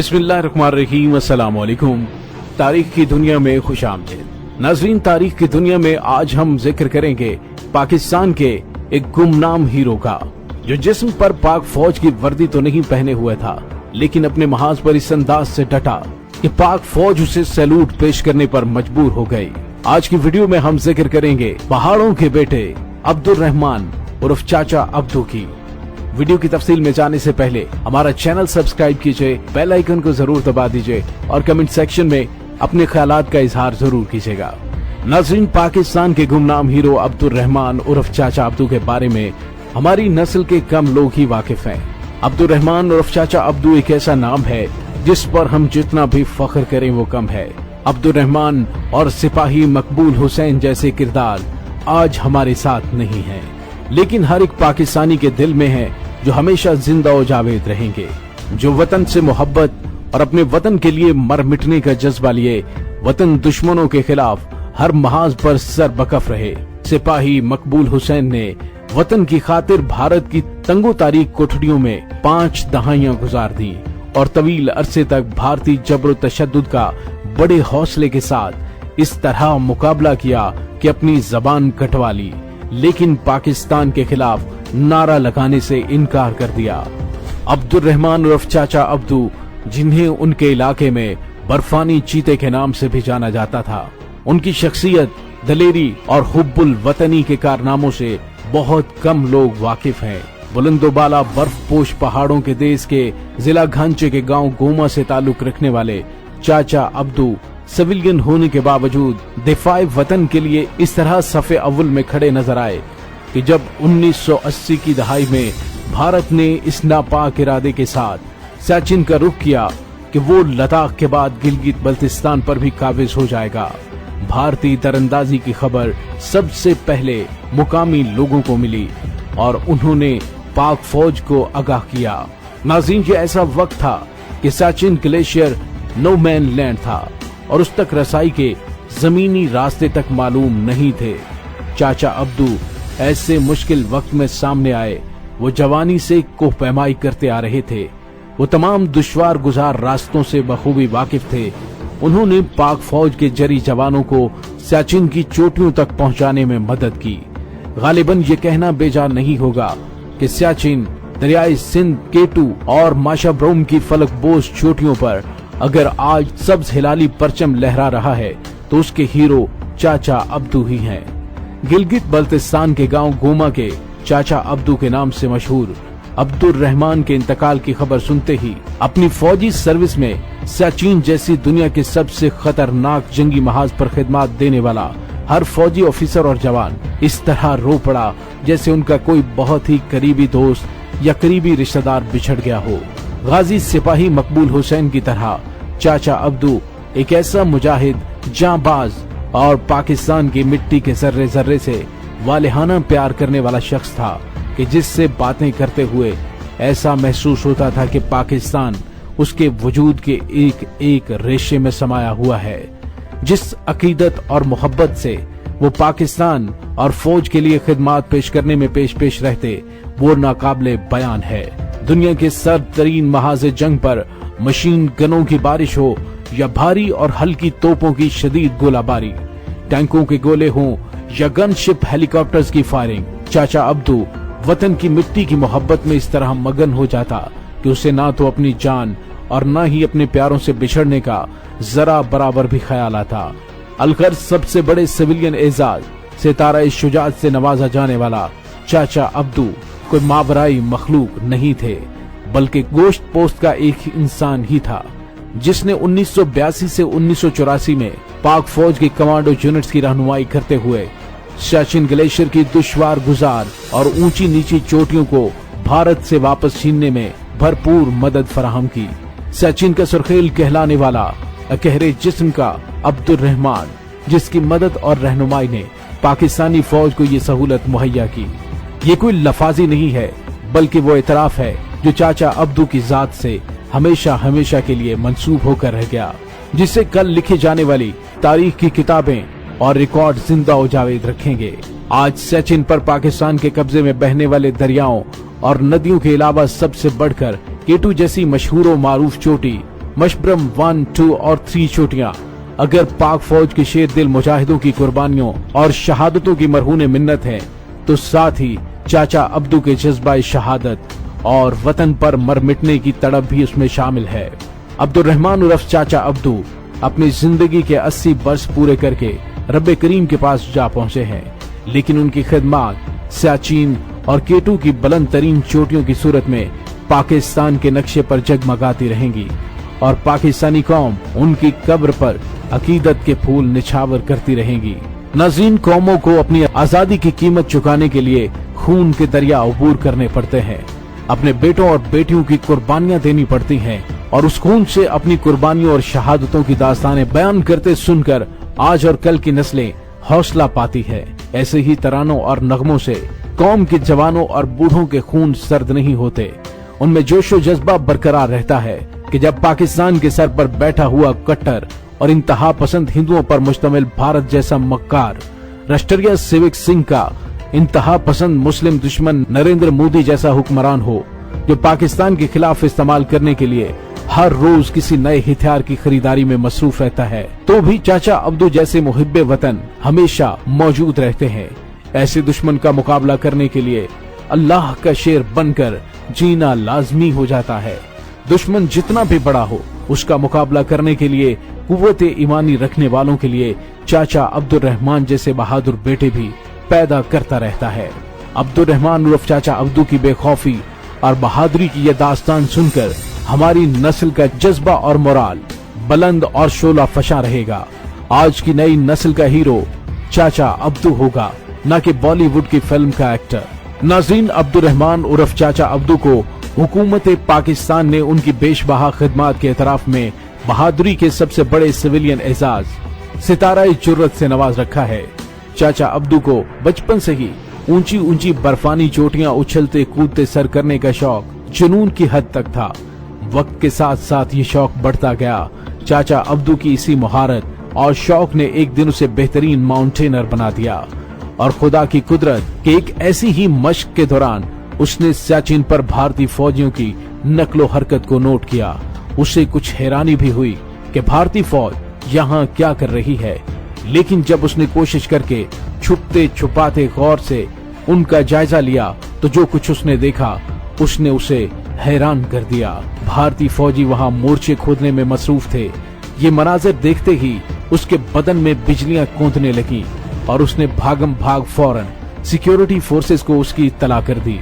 बिस्मिल्लाहिर्रहमानिर्रहीम, अस्सलाम वालेकुम। तारीख की दुनिया में खुशामदीद। नाज़रीन, तारीख की दुनिया में आज हम जिक्र करेंगे पाकिस्तान के एक गुमनाम हीरो का, जो जिस्म पर पाक फौज की वर्दी तो नहीं पहने हुए था, लेकिन अपने महाज पर इस अंदाज से डटा कि पाक फौज उसे सैल्यूट पेश करने पर मजबूर हो गई। आज की वीडियो में हम जिक्र करेंगे पहाड़ों के बेटे अब्दुल रहमान उर्फ चाचा अब्दू की। वीडियो की तफसील में जाने से पहले हमारा चैनल सब्सक्राइब कीजिए, बेल आइकन को जरूर दबा दीजिए और कमेंट सेक्शन में अपने ख्यालात का इजहार जरूर कीजिएगा। नाज़रीन, पाकिस्तान के गुमनाम हीरो अब्दुल रहमान उर्फ चाचा अब्दू के बारे में हमारी नस्ल के कम लोग ही वाकिफ हैं। अब्दुल रहमान उर्फ चाचा अब्दू एक ऐसा नाम है जिस पर हम जितना भी फख्र करें वो कम है। अब्दुल रहमान और सिपाही मकबूल हुसैन जैसे किरदार आज हमारे साथ नहीं हैं, लेकिन हर एक पाकिस्तानी के दिल में है, जो हमेशा जिंदा और जावेद रहेंगे, जो वतन से मोहब्बत और अपने वतन के लिए मर मिटने का जज्बा लिए वतन दुश्मनों के खिलाफ हर महाज पर सर बकफ रहे। सिपाही मकबूल हुसैन ने वतन की खातिर भारत की तंगो तारीख कोठड़ियों में 5 दहाइयां गुजार दी और तवील अरसे तक भारतीय जबर तशद्दुद का बड़े हौसले के साथ इस तरह मुकाबला किया कि अपनी जबान कटवा ली, लेकिन पाकिस्तान के खिलाफ नारा लगाने से इनकार कर दिया। अब्दुल रहमान उर्फ चाचा अब्दू, जिन्हें उनके इलाके में बर्फानी चीते के नाम से भी जाना जाता था, उनकी शख्सियत, दलेरी और हुब्बुल वतनी के कारनामों से बहुत कम लोग वाकिफ हैं। बुलंदोबाला बर्फपोश पहाड़ों के देश के जिला घांचे के गांव गोमा से ताल्लुक रखने वाले चाचा अब्दू सिविलियन होने के बावजूद दिफाए वतन के लिए इस तरह सफ़े अव्वल में खड़े नजर आए कि जब 1980 की दहाई में भारत ने इस नापाक इरादे के साथ सियाचिन का रुख किया कि वो लद्दाख के बाद गिलगित बल्तिस्तान पर भी काबिज हो जाएगा, भारतीय दरअंदाजी की खबर सबसे पहले मुकामी लोगों को मिली और उन्होंने पाक फौज को आगाह किया। नाज़रीन, ये ऐसा वक्त था कि Siachen glacier no man land था और उस तक रसाई के जमीनी रास्ते तक मालूम नहीं थे। चाचा अब्दू ऐसे मुश्किल वक्त में सामने आए। वो जवानी से कोहपैमाई करते आ रहे थे, वो तमाम दुश्वार गुजार रास्तों से बखूबी वाकिफ थे। उन्होंने पाक फौज के जरी जवानों को सियाचिन की चोटियों तक पहुंचाने में मदद की। गालिबन ये कहना बेजान नहीं होगा कि सियाचिन, दरियाई सिंध, केटू और माशा ब्रोम की फलकबोज चोटियों पर अगर आज सब्ज हिलाली परचम लहरा रहा है तो उसके हीरो चाचा अब्दू ही हैं। गिलगित बल्तिस्तान के गांव गोमा के चाचा अब्दू के नाम से मशहूर अब्दुल रहमान के इंतकाल की खबर सुनते ही अपनी फौजी सर्विस में सियाचिन जैसी दुनिया के सबसे खतरनाक जंगी महाज पर खिदमत देने वाला हर फौजी ऑफिसर और जवान इस तरह रो पड़ा जैसे उनका कोई बहुत ही करीबी दोस्त या करीबी रिश्तेदार बिछड़ गया हो। गाजी सिपाही मकबूल हुसैन की तरह चाचा अब्दू एक ऐसा मुजाहिद, जांबाज और पाकिस्तान की मिट्टी के जर्रे जर्रे से वालिहाना प्यार करने वाला शख्स था कि जिससे बातें करते हुए ऐसा महसूस होता था कि पाकिस्तान उसके वजूद के एक एक रेशे में समाया हुआ है। जिस अकीदत और मोहब्बत से वो पाकिस्तान और फौज के लिए खिदमत पेश करने में पेश रहते, वो नाकाबिले बयान है। दुनिया के सर्द तरीन महाजे जंग पर मशीन गनों की बारिश हो या भारी और हल्की तोपों की शदीद गोलाबारी, टैंकों के गोले हों या गनशिप हेलीकॉप्टर्स की फायरिंग, चाचा अब्दू वतन की मिट्टी की मोहब्बत में इस तरह मगन हो जाता कि उसे ना तो अपनी जान और ना ही अपने प्यारों से बिछड़ने का जरा बराबर भी ख्याल आता। अलगर्ज सबसे बड़े सिविलियन एजाज सितारा शुजात से नवाजा जाने वाला चाचा अब्दू कोई मावराई मखलूक नहीं थे, बल्कि गोश्त पोस्ट का एक इंसान ही था, जिसने 1982 से 1984 में पाक फौज की कमांडो यूनिट्स की रहनुमाई करते हुए सियाचिन ग्लेशियर की दुश्वार गुजार और ऊंची नीची चोटियों को भारत से वापस छीनने में भरपूर मदद फराहम की। सियाचिन का सुर्खेल कहलाने वाला अकहरे जिस्म का अब्दुल रहमान, जिसकी मदद और रहनुमाई ने पाकिस्तानी फौज को ये सहूलत मुहैया की। ये कोई लफाजी नहीं है, बल्कि वो इतराफ है जो चाचा अब्दू की जात से हमेशा हमेशा के लिए मंसूब होकर रह गया, जिसे कल लिखी जाने वाली तारीख की किताबें और रिकॉर्ड जिंदा और जावेद रखेंगे। आज सियाचिन पर पाकिस्तान के कब्जे में बहने वाले दरियाओं और नदियों के अलावा सबसे बढ़कर केटू जैसी मशहूर और मारूफ चोटी मशबरम 1, 2 और 3 चोटियां अगर पाक फौज के शेर दिल मुजाहिदों की कुर्बानियों और शहादतों की मरहून मिन्नत है, तो साथ ही चाचा अब्दू के जज्बा शहादत और वतन पर मर मिटने की तड़प भी उसमें शामिल है। अब्दुल रहमान उर्फ चाचा अब्दू अपनी जिंदगी के 80 वर्ष पूरे करके रब्बे करीम के पास जा पहुंचे हैं, लेकिन उनकी खिदमत सियाचिन और केटू की बुलंद तरीन चोटियों की सूरत में पाकिस्तान के नक्शे पर जगमगाती रहेंगी और पाकिस्तानी कौम उनकी कब्र पर अकीदत के फूल निछावर करती रहेगी। नाज़रीन, कौमों को अपनी आजादी की कीमत चुकाने के लिए खून के दरिया अबूर करने पड़ते हैं, अपने बेटों और बेटियों की कुर्बानियां देनी पड़ती हैं और उस खून से अपनी कुर्बानियों और शहादतों की दास्तानें बयान करते सुनकर आज और कल की नस्लें हौसला पाती है। ऐसे ही तरानों और नगमों से कौम के जवानों और बूढ़ों के खून सर्द नहीं होते, उनमें जोशो जज्बा बरकरार रहता है कि जब पाकिस्तान के सर पर बैठा हुआ कट्टर और इंतहा पसंद हिंदुओं पर मुश्तमिल भारत जैसा मक्कार राष्ट्रीय सेवक सिंह का इंतहा पसंद मुस्लिम दुश्मन नरेंद्र मोदी जैसा हुक्मरान हो, जो पाकिस्तान के खिलाफ इस्तेमाल करने के लिए हर रोज किसी नए हथियार की खरीदारी में मसरूफ रहता है, तो भी चाचा अब्दू जैसे मुहिब्बे वतन हमेशा मौजूद रहते हैं। ऐसे दुश्मन का मुकाबला करने के लिए अल्लाह का शेर बनकर जीना लाजमी हो जाता है। दुश्मन जितना भी बड़ा हो, उसका मुकाबला करने के लिए कुव्वत ईमानी रखने वालों के लिए चाचा अब्दुल रहमान जैसे बहादुर बेटे भी पैदा करता रहता है। अब्दुल रहमान उर्फ चाचा अब्दू की बेखौफी और बहादुरी की यह दास्तान सुनकर हमारी नस्ल का जज्बा और मोराल बुलंद और शोला फशा रहेगा। आज की नई नस्ल का हीरो चाचा अब्दू होगा, न कि बॉलीवुड की फिल्म का एक्टर। नाज़रीन, अब्दुल रहमान उर्फ चाचा अब्दू को हुकूमत पाकिस्तान ने उनकी बेशबहा खिदमत के एतराफ में बहादुरी के सबसे बड़े सिविलियन एजाज सितारा जुर्रत से नवाज रखा है। चाचा अब्दू को बचपन से ही ऊंची ऊंची बर्फानी चोटियां उछलते कूदते सर करने का शौक जुनून की हद तक था। वक्त के साथ साथ ये शौक बढ़ता गया। चाचा अब्दू की इसी महारत और शौक ने एक दिन उसे बेहतरीन माउंटेनर बना दिया और खुदा की कुदरत के एक ऐसी ही मश्क के दौरान उसने सियाचिन पर भारतीय फौजियों की नकलो हरकत को नोट किया। उसे कुछ हैरानी भी हुई कि भारतीय फौज यहाँ क्या कर रही है, लेकिन जब उसने कोशिश करके छुपते छुपाते गौर से उनका जायजा लिया तो जो कुछ उसने देखा उसने उसे हैरान कर दिया। भारतीय फौजी वहाँ मोर्चे खोदने में मसरूफ थे। ये मनाजिर देखते ही उसके बदन में बिजलियां कौंधने लगी और उसने भागम भाग फौरन सिक्योरिटी फोर्सेस को उसकी इत्तला कर दी,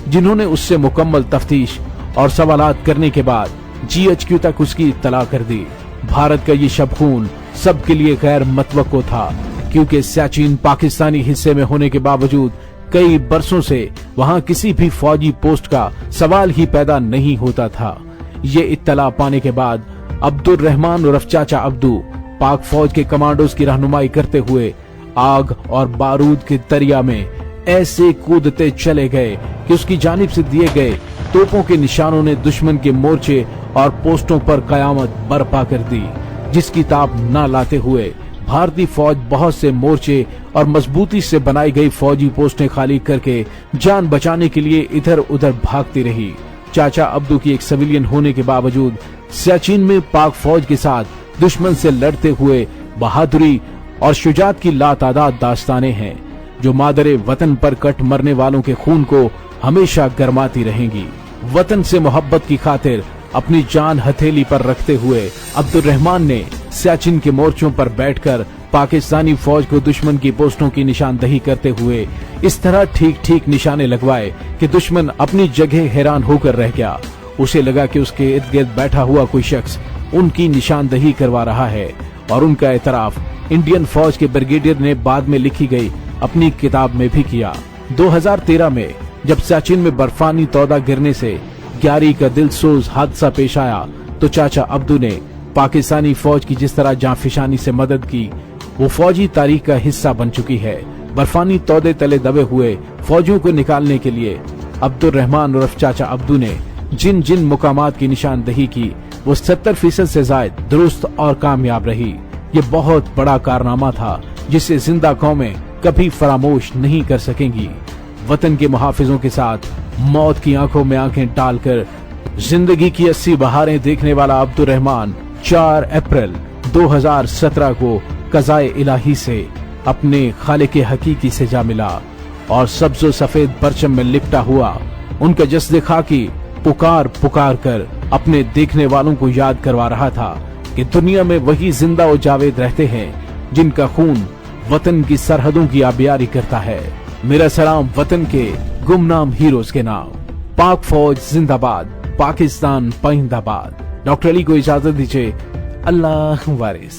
जिन्होंने उससे मुकम्मल तफ्तीश और सवालात करने के बाद GHQ तक उसकी इत्तला कर दी। भारत का ये शबखून सबके लिए गैर मतवक्को था, क्योंकि सियाचिन पाकिस्तानी हिस्से में होने के बावजूद कई बरसों से वहाँ किसी भी फौजी पोस्ट का सवाल ही पैदा नहीं होता था। ये इत्तला पाने के बाद अब्दुल रहमान उर्फ चाचा अब्दू पाक फौज के कमांडोज की रहनुमाई करते हुए आग और बारूद के दरिया में ऐसे कूदते चले गए कि उसकी जानिब से दिए गए तोपों के निशानों ने दुश्मन के मोर्चे और पोस्टों पर कयामत बर्पा कर दी, जिसकी ताप न लाते हुए भारतीय फौज बहुत से मोर्चे और मजबूती से बनाई गई फौजी पोस्टें खाली करके जान बचाने के लिए इधर उधर भागती रही। चाचा अब्दू की एक सिविलियन होने के बावजूद सियाचिन में पाक फौज के साथ दुश्मन से लड़ते हुए बहादुरी और शुजात की लातादाद दास्तानें हैं, जो मादरे वतन पर कट मरने वालों के खून को हमेशा गरमाती रहेंगी। वतन से मोहब्बत की खातिर अपनी जान हथेली पर रखते हुए अब्दुल रहमान ने सियाचिन के मोर्चों पर बैठकर पाकिस्तानी फौज को दुश्मन की पोस्टों की निशानदही करते हुए इस तरह ठीक ठीक निशाने लगवाए कि दुश्मन अपनी जगह हैरान होकर रह गया। उसे लगा कि उसके इर्द गिर्द बैठा हुआ कोई शख्स उनकी निशानदही करवा रहा है, और उनका एतराफ इंडियन फौज के ब्रिगेडियर ने बाद में लिखी गई अपनी किताब में भी किया। 2013 में जब सियाचिन में बर्फानी तौदा गिरने से 11 का दिलसोज हादसा पेश आया, तो चाचा अब्दू ने पाकिस्तानी फौज की जिस तरह जांफिशानी से मदद की, वो फौजी तारीख का हिस्सा बन चुकी है। बर्फानी तौदे तले दबे हुए फौजियों को निकालने के लिए अब्दुल रहमान उर्फ चाचा अब्दू ने जिन जिन मुकामात की निशानदही की, वो 70% से ज्यादा दुरुस्त और कामयाब रही। ये बहुत बड़ा कारनामा था जिसे जिंदा कौमें कभी फरामोश नहीं कर सकेंगी। वतन के मुहाफिजों के साथ मौत की आंखों में आंखें डालकर जिंदगी की 80 बहारें देखने वाला अब्दुर्रहमान 4 अप्रैल 2017 को कज़ाए इलाही से अपने खालिक हकीकी से जा मिला और सब्ज़ो सफेद परचम में लिपटा हुआ उनका जस्द खाकी पुकार पुकार कर अपने देखने वालों को याद करवा रहा था कि दुनिया में वही जिंदा और जावेद रहते हैं जिनका खून वतन की सरहदों की आबियारी करता है। मेरा सलाम वतन के गुमनाम हीरोज के नाम। पाक फौज जिंदाबाद, पाकिस्तान पाइंदाबाद। डॉक्टर अली को इजाजत दीजिए। अल्लाह वारिस।